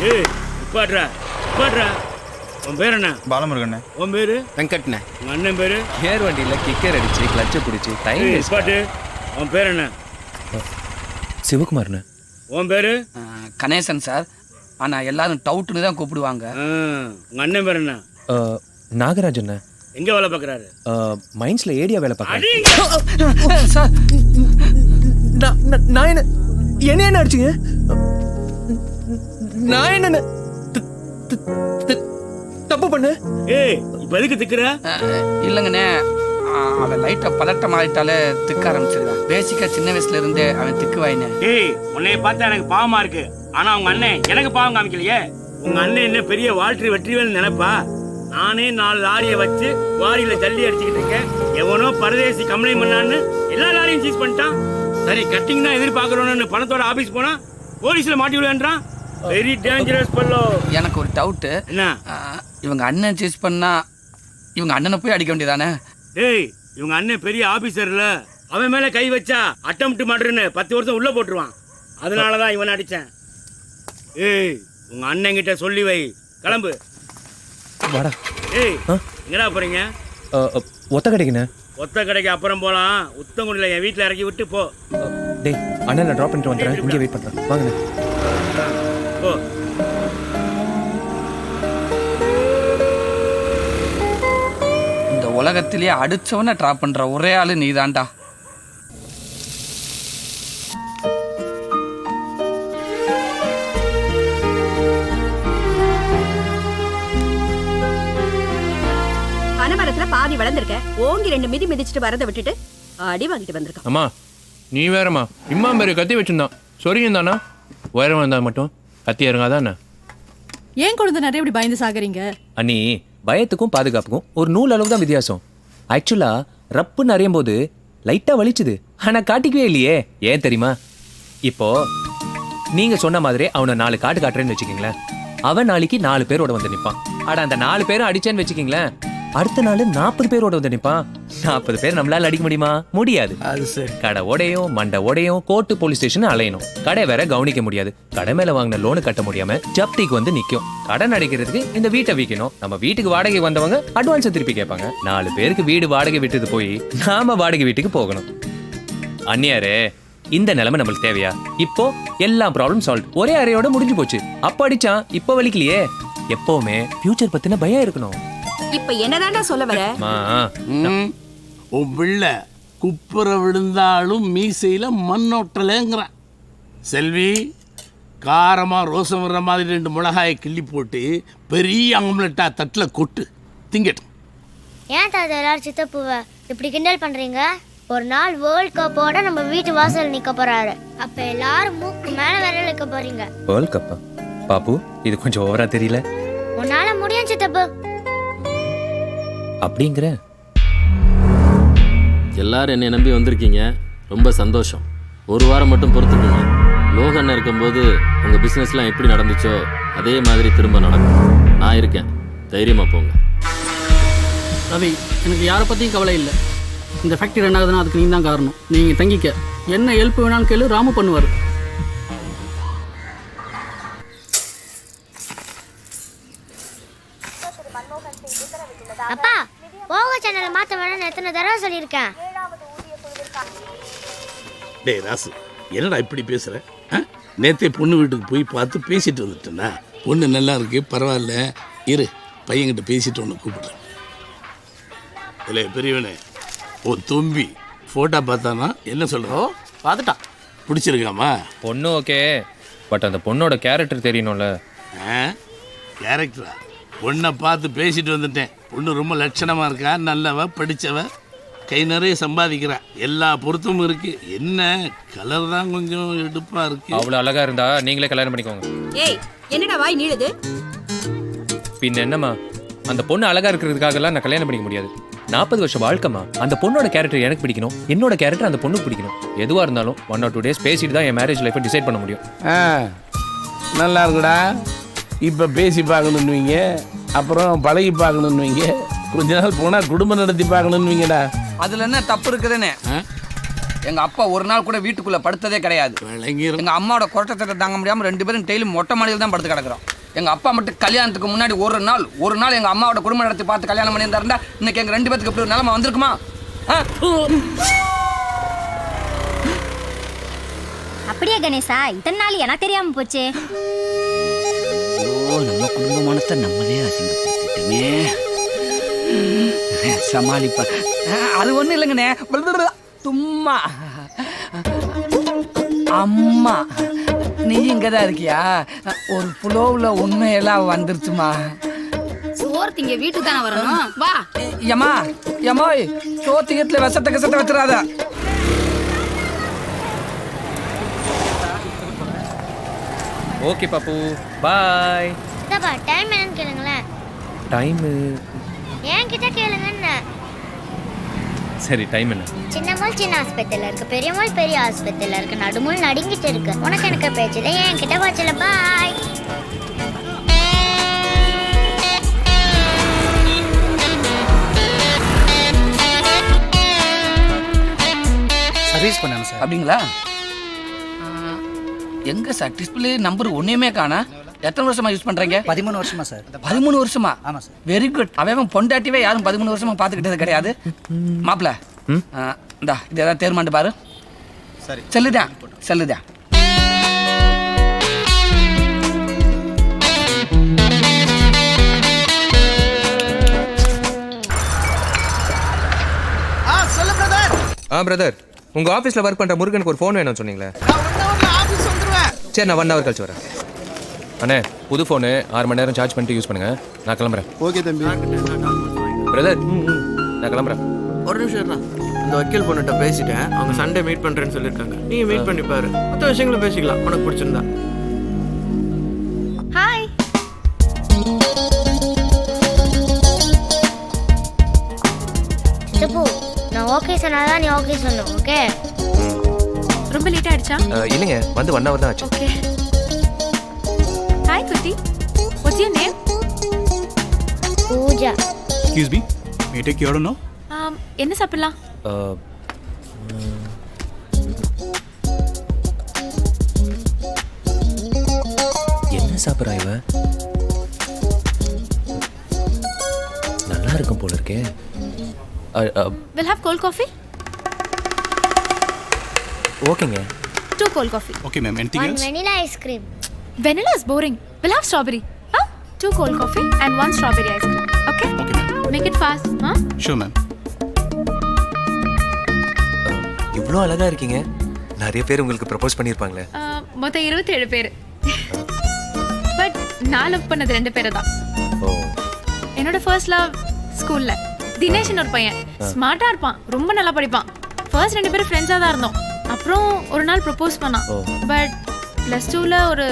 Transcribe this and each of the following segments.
ஏய் உட்காட்றா உட்காட்றா. உன் பேர் என்ன? பாலமுருகண்ணே. உன் பேரு? வெங்கட்ண்ணே. உங்கள் அண்ணன் பேரு? ஏர் வண்டியில் கிக்கர் அடிச்சு கிளச்சை பிடிச்சி டைம் உட்காட்டு. உன் பேர் என்ன? சிவகுமார்ண்ணே. உன் பேரு? கணேசன் சார். ஆனால் எல்லாரும் டவுட்டுன்னு தான் கூப்பிடுவாங்க. உங்கள் அண்ணன் பேர் என்ன? நாகராஜண்ணே. எங்கே வேலை பார்க்குறாரு? மைன்ஸ்ல ஏடியா வேலை பார்க்குறேன். சார் நான் என்ன அடிச்சுங்க? நான் என்ன தப்பு பண்ண? ஏய் இப்போ எதுக்கு திக்குற? இல்லைங்கண்ணே, அவன் லைட்டாக பதட்டம் ஆகிட்டாலே திக்க ஆரம்பிச்சிருக்கான். பேசிக்காக சின்ன வயசுல இருந்தே அவன் திக்கு வாயினே. ஏய் உன்னைய பார்த்தா எனக்கு பாவமா இருக்கு. ஆனால் உங்கள் அண்ணன் எனக்கு பாவம் காமிக்கலையே. உங்கள் அண்ணன் என்ன பெரிய வாழ்க்கை வெற்றிவேல் நினைப்பா? நானே 4 லாரியை வச்சு வாரியில ஜல்லி அடிச்சுக்கிட்டு இருக்கேன். எவனோ பரதேசி கம்ப்ளைண்ட் பண்ணான்னு எல்லா லாரியும் சீஸ் பண்ணிட்டான். சரி கட்டிங் தான் எதிர்பார்க்கறோன்னு பணத்தோட ஆபீஸ் போனா போலீஸ்ல மாட்டி விடுவேன்றான். Very dangerous பல்லோ. எனக்கு ஒரு டவுட்டு. என்ன? இவங்க அண்ணன் சீஸ் பண்ணா இவங்க அண்ணனை போய் அடிக்க வேண்டியதானே? டேய் இவங்க அண்ணன் பெரிய ஆபீசர்ல, அவன் மேல கை வச்சா அட்டம்ப்ட் மர்டர்னு 10 வருஷம் உள்ள போட்டுருவான். அதனாலதான் இவன் அடிச்சேன். ஏய் உங்க அண்ணன் கிட்ட சொல்லி வை. கிளம்பு. வாடா. ஏய் எங்கடா போறீங்க? ஒத்த கடைக்குண்ணே. ஒத்த கடைக்கு அப்புறம் போலாம். உத்தங்குடியில் என் வீட்டில் இறக்கி விட்டு போ. டேய் அண்ணன் நான் ட்ராப் பண்ணிட்டு வந்துடுறேன். இங்கே வெயிட் பண்ணுறேன். வாங்கண்ணே. போ. இந்த உலகத்திலேயே அடிச்சவனை ட்ராப் பண்ற ஒரே ஆளு நீதான்டா. பாதி வளர்ந்திருக்க, ஓங்கி 2 மிதி மிதிச்சுட்டு வரதை விட்டுட்டு அடி வாங்கிட்டு வந்திருக்கான். அம்மா நீ வேறம்மா. இம்மா பேரு கத்தி வச்சிருந்தான். சொரியும் தானா? உயரம் வந்தா மட்டும் கத்தி இறங்காதானே? ஏன் குழந்தை நிறைய இப்படி பயந்து சாகுறீங்க? அண்ணி பயத்துக்கும் பாதுகாப்புக்கும் ஒரு நூல் அளவு தான் வித்தியாசம். ஆக்சுவலா ரப்புன்னு அறியும் போது லைட்டா வலிச்சுது. ஆனா காட்டிக்கவே இல்லையே. ஏன் தெரியுமா? இப்போ நீங்க சொன்ன மாதிரி அவனை 4 காட்டு காட்டுறேன்னு வச்சுக்கீங்களேன். அவன் நாளைக்கு 4 பேரோட வந்து நிப்பான். ஆனா அந்த 4 பேரும் அடிச்சேன்னு வச்சுக்கீங்களேன், அடுத்த நாள் 40 பேரோட வந்து நிப்பான். 40 பேர் நம்மளால அடிக்க முடியுமா? முடியாது. அது சரி. கடை உடையும் மண்டை உடையும் கோர்ட்டு போலீஸ் ஸ்டேஷன் அலையணும். கடை வேற கவனிக்க முடியாது. கடை மேல வாங்கின லோனு கட்ட முடியாம ஜப்திக்கு வந்து நிக்கும். கடன் அடைக்கிறதுக்கு இந்த வீட்டை விற்கணும். நம்ம வீட்டுக்கு வாடகை வந்தவங்க அட்வான்ஸ் திருப்பி கேட்பாங்க. 4 பேருக்கு வீடு வாடகை விட்டுட்டு போய் நாம வாடகை வீட்டுக்கு போகணும். அந்நியாரே இந்த நிலைமை நம்மளுக்கு தேவையா? இப்போ எல்லா ப்ராப்ளம் சால்வ். ஒரே அறையோட முடிஞ்சு போச்சு. அப்ப அடிச்சான் இப்ப வலிக்கலையே. எப்பவுமே ஃபியூச்சர் பத்தின பயம் இருக்கணும். இப்ப என்னதான்டா சொல்ல வர? உன் பிள்ளை குப்புற விழுந்தாலும் மீசையில மண்ணோட்டலைங்கிறான். செல்வி காரமா ரோசம் வர்ற மாதிரி 2 மிளகாயை கிள்ளி போட்டு பெரிய ஆம்லெட்டா தட்டில் கொட்டு திங்கட்டும். ஏன் தாத்தா எல்லாரும் சித்தப்புவை இப்படி கிண்டல் பண்றீங்க? ஒரு நாள் வேர்ல்ட் கப்போட நம்ம வீட்டு வாசல் நிக்க போறாரு. அப்ப எல்லாரும் மூக்கு மேல விரல் வைக்க போறீங்க. வேர்ல்ட் கப்பா? பாப்பு இது கொஞ்சம் ஓவரா தெரியல. உன்னால முடியும் சித்தப்பு. அப்படிங்கிற எல்லாரும் என்னை நம்பி வந்திருக்கீங்க. ரொம்ப சந்தோஷம். ஒரு வாரம் மட்டும் பொறுத்துக்குங்க. லோகண்ணன் இருக்கும்போது உங்கள் பிஸ்னஸ்லாம் எப்படி நடந்துச்சோ அதே மாதிரி திரும்ப நடக்கும். நான் இருக்கேன், தைரியமாக போங்க. ரவி, எனக்கு யாரை பற்றியும் கவலை இல்லை. இந்த ஃபேக்ட்ரி ரன் ஆகுதுன்னா அதுக்கு நீங்கள் தான் காரணம். நீங்கள் தங்கிக்க. என்ன ஹெல்ப் வேணாலும் கேளு, ராமு பண்ணுவார். அப்பா போக சேனலை மாற்ற வேணும்னு எத்தனை தடவை சொல்லியிருக்கேன். டேய் ராசு, என்னடா இப்படி பேசுற? நேத்தே பொண்ணு வீட்டுக்கு போய் பார்த்து பேசிட்டு வந்துட்டேன்னா. பொண்ணு நல்லா இருக்கு, பரவாயில்ல, இரு பையன்கிட்ட பேசிட்டு ஒன்று கூப்பிடுறேன். இல்லை பெரியவனே, உன் தும்பி ஃபோட்டோ பார்த்தானா? என்ன சொல்கிறோம்? பார்த்துட்டான். பிடிச்சிருக்காமா? பொண்ணு ஓகே, பட் அந்த பொண்ணோட கேரக்டர் தெரியணும்ல. கேரக்டரா? பொண்ணை பார்த்து பேசிட்டு வந்துட்டேன். பொண்ணு ரொம்ப லட்சணமாக இருக்கா, நல்லவ, படித்தவ, கை நிறைய சம்பாதிக்கிறா, எல்லா பொருத்தமும் இருக்கு. என்ன கலர் தான் கொஞ்சம் எடுப்பாக இருக்கு. அவ்வளோ அழகா இருந்தா நீங்களே கல்யாணம் பண்ணிக்கோங்க. ஏய் என்னடா வாய் நீளுது? பின்ன என்னம்மா, அந்த பொண்ணு அழகா இருக்கிறதுக்காகலாம் நான் கல்யாணம் பண்ணிக்க முடியாது. 40 வருஷம் வாழ்க்கைமா. அந்த பொண்ணோட கேரக்டர் எனக்கு பிடிக்கணும், என்னோட கேரக்டர் அந்த பொண்ணுக்கு பிடிக்கணும். எதுவாக இருந்தாலும் 1 or 2 days பேசிட்டு தான் என் மேரேஜ் லைஃப்பை டிசைட் பண்ண முடியும். நல்லா இருக்குடா. இப்போ பேசி பார்க்கணுன்னுவீங்க, அப்புறம் பழகி பார்க்கணுன்னுவீங்க, கொஞ்ச நாள் போனால் குடும்பம் நடத்தி பார்க்கணுன்னுவீங்கடா. அதில் என்ன தப்பு இருக்குதுன்னு? எங்க அப்பா ஒரு நாள் கூட வீட்டுக்குள்ள படுத்ததே கிடையாது. விளங்கிரும். எங்க அம்மாவோட கொட்டத்தை தாங்க முடியாம 2 பேரும் டெய்லி மொட்டை மாடியில் தான் படுத்து கிடக்குறோம். எங்க அப்பா மட்டும் கல்யாணத்துக்கு முன்னாடி ஒரு நாள் எங்க அம்மாவோட குடும்ப நடத்தி பார்த்து கல்யாணம் பண்ணியிருந்தாருந்தா இன்னைக்கு எங்க 2 பேருக்கு இப்படி ஒரு நிலைமை வந்திருக்குமா? அப்படியே கணேசா, இத்தனை நாள் எனக்கு தெரியாம போச்சு. நம்ம குடும்பமானத்தை நம்மளே அசிங்கப்படுத்திட்டோமே. சமாளிப்பா. அது ஒண்ணும் இல்லைங்கண்ணே, சும்மா. அம்மா நீ இங்கதான் இருக்கியா? ஒரு புலோவில் உண்மையெல்லாம் வந்துருச்சுமா. சோர்த்திங்க வீட்டுக்கு தானே வரணும், வா. ஏமாய் சோத்தியத்துல விஷத்தை வச்சிடாத. ஓகே பாப்பு, பாய். டைம் என்னன்னு கேளுங்களேன். டைமு என்கிட்ட கேளுங்கன்னு. சரி, டைம் என்ன? சின்னமுள் சின்ன ஆஸ்பத்திரியில் இருக்கு, பெரியமுள் பெரிய ஆஸ்பத்திரியில் இருக்கு, நடுமுள் நடுங்கிட்டு இருக்கு. உனக்கு எனக்கு பேச்சுதான் என்கிட்ட வச்சல. பாய். சர்வீஸ் பண்ணாங்க சார். அப்படிங்களா? எங்க சார் டிஸ்பிளே நம்பர் ஒன்றையுமே காணா? எத்தனை வருஷமா யூஸ் பண்றீங்க? 13 வருஷமா சார். 13 வருஷமா? ஆமா சார். Very good. அவன் பொண்டாட்டிவே யாரும் 13 வருஷமா பார்த்துக்கிட்டது கிடையாது. மாப்பிள்ள இந்தா இது ஏதாவது தேர்மாண்டு பாரு. சரி, செல்லுதான். பிரதர், உங்க ஆபீஸ்ல ஒர்க் பண்ற முருகனுக்கு ஒரு ஃபோன் வேணும்னு சொன்னீங்களே. சரி, நான் 1 hour கழிச்சு வரேன். அண்ணே, புது ஃபோனு 6 மணி நேரம் சார்ஜ் பண்ணிட்டு யூஸ் பண்ணுங்க. நான் கிளம்புறேன். ஓகே தம்பி. பிரதர், நான் கிளம்புறேன். ஒரு நிமிஷம் இருடா. இந்த வக்கீல் பொண்ணுகிட்ட பேசிட்டேன். அவங்க சண்டே மீட் பண்றேன்னு சொல்லியிருக்காங்க. நீங்க மீட் பண்ணி பாரு, மற்ற விஷயங்களும் பேசிக்கலாம் உனக்கு பிடிச்சிருந்தா. ஹாய். சித்தப்பு, நான் ஓகே சொன்னாதான் நீ ஓகே சொல்லணும். ஓகே? ரொம்ப லேட் ஆயிடுச்சா? இல்லைங்க, வந்து 1 hour தான் ஆச்சு. ஓகே. ஹாய் குட்டி, what's your name? Pooja. Excuse me, may take you no? என்ன சாப்பிடலாம்? என்ன சாப்பிட்றா இவ? நல்லா இருக்கும் போல இருக்கே. We'll have cold coffee? ஓகேங்க. 2 cold coffee. Okay ma'am, anything One else? vanilla ice cream. Vanilla is boring. We'll have strawberry. 2 cold coffee and 1 strawberry ice cream. Okay? Okay ma'am. Make it fast. Sure ma'am. இவ்வளோ அழகா இருக்கீங்க. நிறைய பேர் உங்களுக்கு propose பண்ணியிருப்பாங்களே. மொத்தம் 27 பேர். But நான் love பண்ணது 2 பேரை தான். ஓ. என்னோட ஃபர்ஸ்ட் லவ் ஸ்கூல்ல தினேஷ்னு ஒரு பையன். ஸ்மார்ட்டா இருப்பான், ரொம்ப நல்லா படிப்பான். ஃபர்ஸ்ட் 2 பேரும் ஃப்ரெண்ட்ஸா தான் இருந்தோம். அப்புறம் ஒரு நாள் ப்ரப்போஸ் பண்ணான். பட் +2ல ஒரு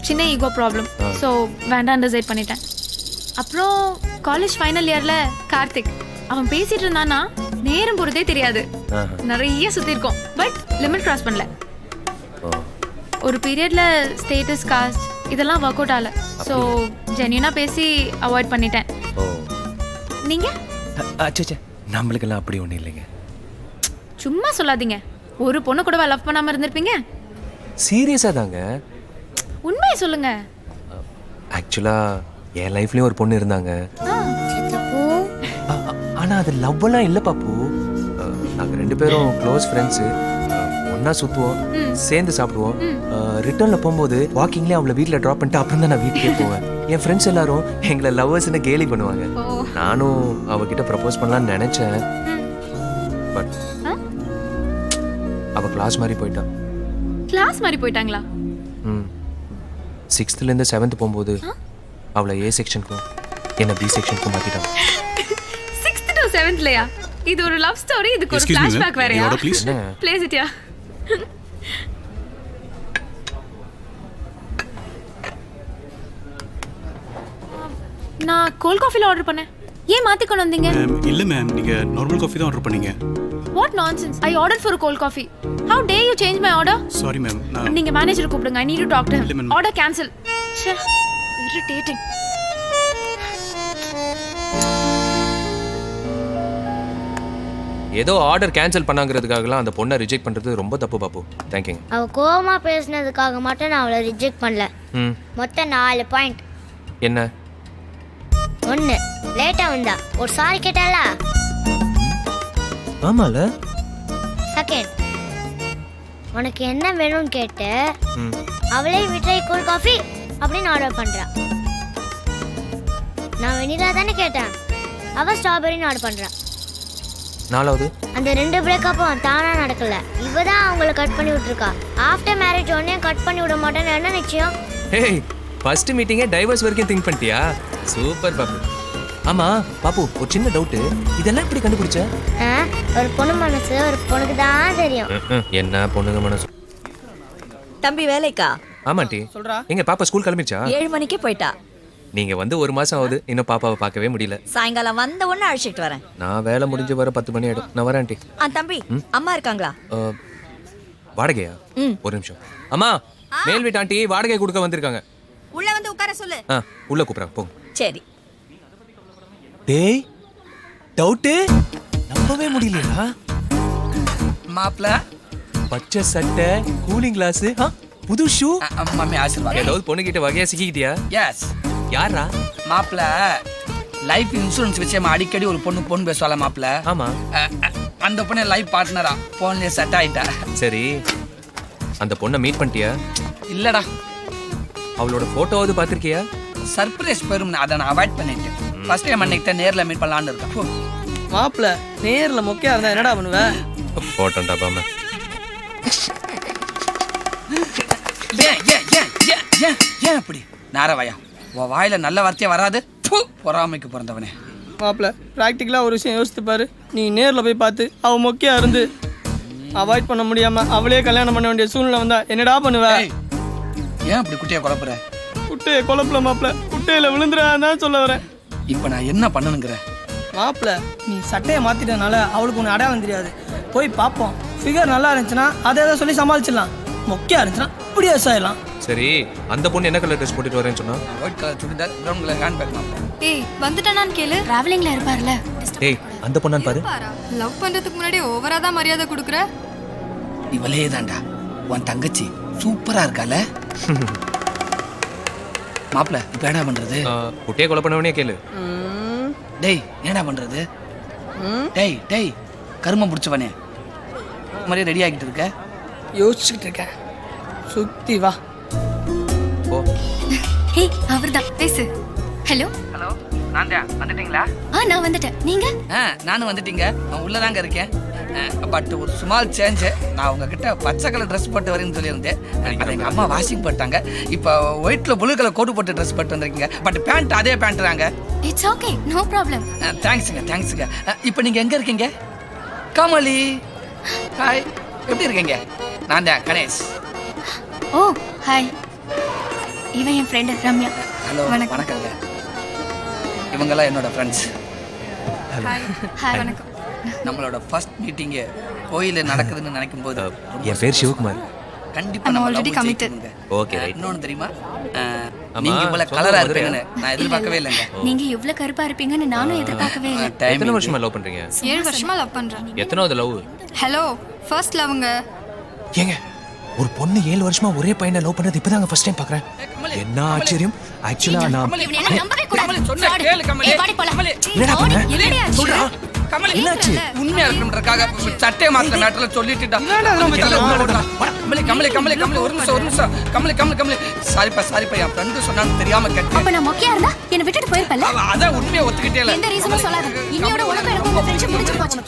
சின்ன ஈகோ ப்ராப்ளம். ஸோ வேண்டாம் டிசைட் பண்ணிட்டேன். அப்புறம் காலேஜ் ஃபைனல் இயர்ல கார்த்திக், அவன் பேசிட்டு இருந்தானா நேரம் போறதே தெரியாது. நிறைய சுத்தி இருக்கோம், பட் லிமிட் கிராஸ் பண்ணல. ஒரு பீரியட்ல ஸ்டேட்டஸ், காஸ்ட் இதெல்லாம் ஒர்க் அவுட் ஆகல. ஸோ ஜென்யூனா பேசி அவாய்ட் பண்ணிட்டேன். நீங்க? அச்சே, நம்மளுக்கெல்லாம் அப்படி ஒன்றும் இல்லைங்க. சும்மா சொல்லாதீங்க. ஒரு பொண்ணு கூட லவ் பண்ணாம இருந்திருப்பீங்க? சீரியஸா தாங்க. உண்மையை சொல்லுங்க. ஆக்சுவலா என் லைஃப்லயும் ஒரு பொண்ணு இருந்தாங்க. சித்தப்பு, ஆனா அது லவ்வெல்லாம் இல்லை பாப்பு. நாங்கள் 2 பேரும் க்ளோஸ் ஃப்ரெண்ட்ஸு. ஒன்றா சுற்றுவோம், சேர்ந்து சாப்பிடுவோம். ரிட்டர்னில் போகும்போது வாக்கிங்லேயே அவளை வீட்டில் ட்ராப் பண்ணிட்டு அப்புறம் தான் நான் வீட்டுக்கே போவேன். என் ஃப்ரெண்ட்ஸ் எல்லாரும் எங்களை லவ்வர்ஸ்ன்னு கேலி பண்ணுவாங்க. நானும் அவகிட்ட ப்ரப்போஸ் பண்ணலான்னு நினச்சேன். பட் அவள் கிளாஸ் மாதிரி போயிட்டான். கிளாஸ் மாதிரி போயிட்டாங்களா? 6th-லேருந்து 7th போகும்போது அவளை A செக்ஷனுக்கும் என்ன B செக்ஷனுக்கும் மாற்றிட்டாங்க. 6th to 7thலயா? இது ஒரு லவ் ஸ்டோரி, இதுக்கு ஒரு ஃபிளாஷ்பேக் வேறயா? ப்ளீஸ் இட்யா. நான் கோல்ட் காஃபில ஆர்டர் பண்ணேன். ஏன் மாத்தி கொண்டு வந்தீங்க? இல்ல மேம், நீங்க நார்மல் காஃபி தான் ஆர்டர் பண்ணீங்க. What nonsense. I ordered for a cold coffee. How dare you change my order? Sorry ma'am. நீங்க மேனேஜர் கூப்பிடுங்க. I need to talk to him. Order cancel. ச்சே, irritating. ஏதோ ஆர்டர் கேன்சல் பண்ணாங்கிறதுக்காகலாம் அந்த பொண்ணை reject பண்றது ரொம்ப தப்பு பாப்பு. தேங்க்யூங்க. அவ கோவமா பேசினதுக்காக மட்டும் நான் அவளை ரிஜெக்ட் பண்ணல. ம். மொத்தம் 4 பாயிண்ட். என்ன? 1 லேட்டா வந்தா ஒரு சாரி கேட்டால. ஆமால. செகண்ட் உனக்கு என்ன வேணும்னு கேட்டு ம். அவளே மிட்டாய் கூல் காஃபி அப்படின்னு ஆர்டர் பண்றா. நான் வெனிலா தானே கேட்டேன், அவ ஸ்ட்ராபெரின்னு ஆர்டர் பண்றா. நாலாவது? அந்த 2 பிரேக்கப்பும் தானா நடக்கல, இவ தான் அவங்கள கட் பண்ணி விட்டுருக்கா. ஆஃப்டர் மேரேஜ் உடனே கட் பண்ணி விட மாட்டேன்னு என்ன நிச்சயம்? ஹேய், ஃபர்ஸ்ட் மீட்டிங்கே டைவர்ஸ் வரைக்கும் திங்க் பண்ணிட்டியா? சூப்பர் பாப்பு. ஆமா பாப்பு, ஒரு சின்ன டவுட், இதெல்லாம் எப்படி கண்டுபிடிச்ச? ஒரு பொண்ணு மனசு ஒரு பொண்ணுக்கு தான் தெரியும். என்ன பொண்ணுங்க மனசு. தம்பி வேலைக்கா? ஆமாண்டி. எங்க பாப்பா ஸ்கூல் கிளம்பிடுச்சா? 7 மணிக்கே போயிட்டா. நீங்க வந்து 1 மாசம் ஆகுது, இன்னும் பாப்பாவை பார்க்கவே முடியல. சாயங்காலம் வந்த உடனே அழைச்சிட்டு வரேன். நான் வேலை முடிஞ்சு வர 10 மணி ஆயிடும். நான் வரேன் ஆண்டி. தம்பி அம்மா இருக்காங்களா? வாடகையா? ஒரு நிமிஷம். அம்மா, மேல் வீட்டு ஆண்டி வாடகை கொடுக்க வந்திருக்காங்க. உள்ள வந்து உட்கார சொல்லு. உள்ள கூப்பிடுறேன், போங்க. சரி. டேய், டவுட்டு நம்பவே முடியலையா? மாப்ள பச்சை சட்டை, கூலிங் கிளாஸ், புது ஷூ. மம்மி ஆசீர்வாதம். ஏதாவது பொண்ணுகிட்ட வகையா சிக்கிக்கிட்டியா? எஸ். யாரா? மாப்ள லைஃப் இன்சூரன்ஸ் விஷயமா அடிக்கடி ஒரு பொண்ணு பேசுவாள மாப்ள. ஆமா. அந்த பொண்ணு லைஃப் பார்ட்னரா போன்லயே செட் ஆயிட்டா. சரி, அந்த பொண்ணை மீட் பண்ணிட்டியா? இல்லடா. அவளோட போட்டோவாவது பார்த்திருக்கியா? சர்ப்ரைஸ் பெரும், அதை நான் அவாய்ட் பண்ணிட்டேன். ஃபர்ஸ்ட் டைம் அன்னைக்கு நேர்ல மீட் பண்ணலாம்னு இருக்கேன். மாப்பிள்ள நேரில் மொக்கையா இருந்தா என்னடா பண்ணுவேன்? போட்டோண்டா பாம. ஏன் அப்படி நாரவாயா, உன் வாயில நல்ல வார்த்தையே வராது. பொறாமைக்கு பிறந்தவனே. மாப்பிள்ள ப்ராக்டிக்கலாக ஒரு விஷயம் யோசித்து பாரு. நீ நேரில் போய் பார்த்து அவள் மொக்கையா இருந்து அவாய்ட் பண்ண முடியாம அவளே கல்யாணம் பண்ண வேண்டிய சூழ்நிலை வந்தா என்னடா பண்ணுவ? ஏன் அப்படி குட்டையை குழப்புற? குட்டையை குழப்பல மாப்பிள்ள, குட்டையில விழுந்துடாதான் சொல்ல வரேன். இப்போ நான் என்ன பண்ணணுங்கிற? மாப்பிள்ள நீ சட்டையை மாத்திட்டனால அவளுக்கு ஒன்று அடையாளம் தெரியாது. போய் பார்ப்போம். ஃபிகர் நல்லா இருந்துச்சுன்னா அதை எதை சொல்லி சமாளிச்சிடலாம். மொக்கையா இருந்துச்சுன்னா இப்படியே ஆயிடலாம். சரி, அந்த பொண்ணு என்ன கலர் ட்ரெஸ் போட்டுட்டு வரேன்னு சொன்னா? White colour churidar, brown colour hand bag. மாப்ள ஏய் வந்துட்டானான்னு கேளு. டிராவலிங்ல இருப்பார்ல. டேய், அந்த பொண்ணான்னு பாரு. லவ் பண்றதுக்கு முன்னாடி ஓவரா தான் மரியாதை கொடுக்குற. இவளே தான்டா உன் தங்கச்சி, சூப்பரா இருக்கால. மாப்ள இப்போ என்ன பண்றது? குட்டியை கொலை பண்ணவனே கேளு. டேய் என்னடா பண்றது? டேய் டேய் கருமம் பிடிச்சவனே, மாதிரியே ரெடி ஆகிட்டு இருக்க? யோசிச்சுக்கிட்டு இருக்கேன். சுத்தி வா. ஓ, ஹே அவர்தான், பேசு. ஹலோ ஹலோ, நான் தான். வந்துட்டீங்களா? நான் வந்துட்டேன். நீங்க? நானும் வந்துட்டீங்க. நான் உள்ளதாங்க இருக்கேன். பட் ஒரு ஸ்மால் சேஞ்ச். நான் உங்ககிட்ட பச்சை கலர் ட்ரெஸ் போட்டு வரேன்னு சொல்லியிருந்தேன். அதை எங்கள் அம்மா வாஷிங் போட்டாங்க. இப்போ ஒயிட்ல ப்ளூ கலர் கோட் போட்டு ட்ரெஸ் போட்டு வந்திருக்கீங்க. பட் பேண்ட் அதே பேண்ட் தாங்க. It's okay, no problem. தேங்க்ஸுங்க தேங்க்ஸுங்க. இப்போ நீங்கள் எங்கே இருக்கீங்க? கமலி, ஹாய், எப்படி இருக்கீங்க? நான் தான் கணேஷ். ஓ ஹாய், இவன் என் ஃப்ரெண்டு ரம்யா. ஹலோ, வணக்கங்க. இவங்கெல்லாம் என்னோட ஃப்ரெண்ட்ஸ். ஹாய் வணக்கம். நம்மளோட ஃபர்ஸ்ட் மீட்டிங்கு கோயிலில் நடக்குதுன்னு நினைக்கும் போது என் பேர் சிவகுமார். கண்டிப்பா I'm நம்ம already love committed. ஜெயிக்கணுங்க. Okay, right. இன்னொன்னு தெரியுமா, நீங்க இவ்வளவு கலரா இருப்பீங்கன்னு நான் எதிர்பார்க்கவே இல்லைங்க. நீங்க இவ்ளோ கருப்பா இருப்பீங்கன்னு நானும் எதிர்பார்க்கவே இல்லை. எத்தனை வருஷமா லவ் பண்றீங்க? 7 வருஷமா லவ் பண்றேன். எத்தனாவது லவ்? Hello, first லவ்ங்க. ஏங்க, ஒரு பொண்ணு 7 வருஷமா ஒரே பையனை லவ் பண்றது இப்பதாங்க ஃபர்ஸ்ட் டைம் பாக்குறேன். என்ன ஆச்சரியம். ஆக்சுவலா நான் இவனை எல்லாம் நம்பவே கூடாது. கமலி, சொன்னா கேளு கமலி. ஏய், வாடி போலாம். என்னடா பண்ண? என்னடி ஆச்சு? சொல்றா. கமலி, என்னாச்சு? உண்மையா இருக்கணும்ன்றக்காக சட்டை மாத்திர மேட்டர்ல சொல்லிட்டுடா. கமலி கமலி கமலி கமலி ஒரு நிமிஷம். கமலி கமலி கமலி சாரிப்பா என் ஃப்ரெண்டு சொன்னான்னு தெரியாம கேட்டேன். அப்ப நான் மொக்கையா இருந்தா என்னை விட்டுட்டு போயிருப்பல்ல. அதான் உண்மையை ஒத்துக்கிட்டே இல்ல. எந்த ரீசனும் சொல்லாத. இன்னையோட உனக்கு எனக்கு உங்க ஃப்ரெண்ட்ஷிப் முடிஞ்சு போச்சு.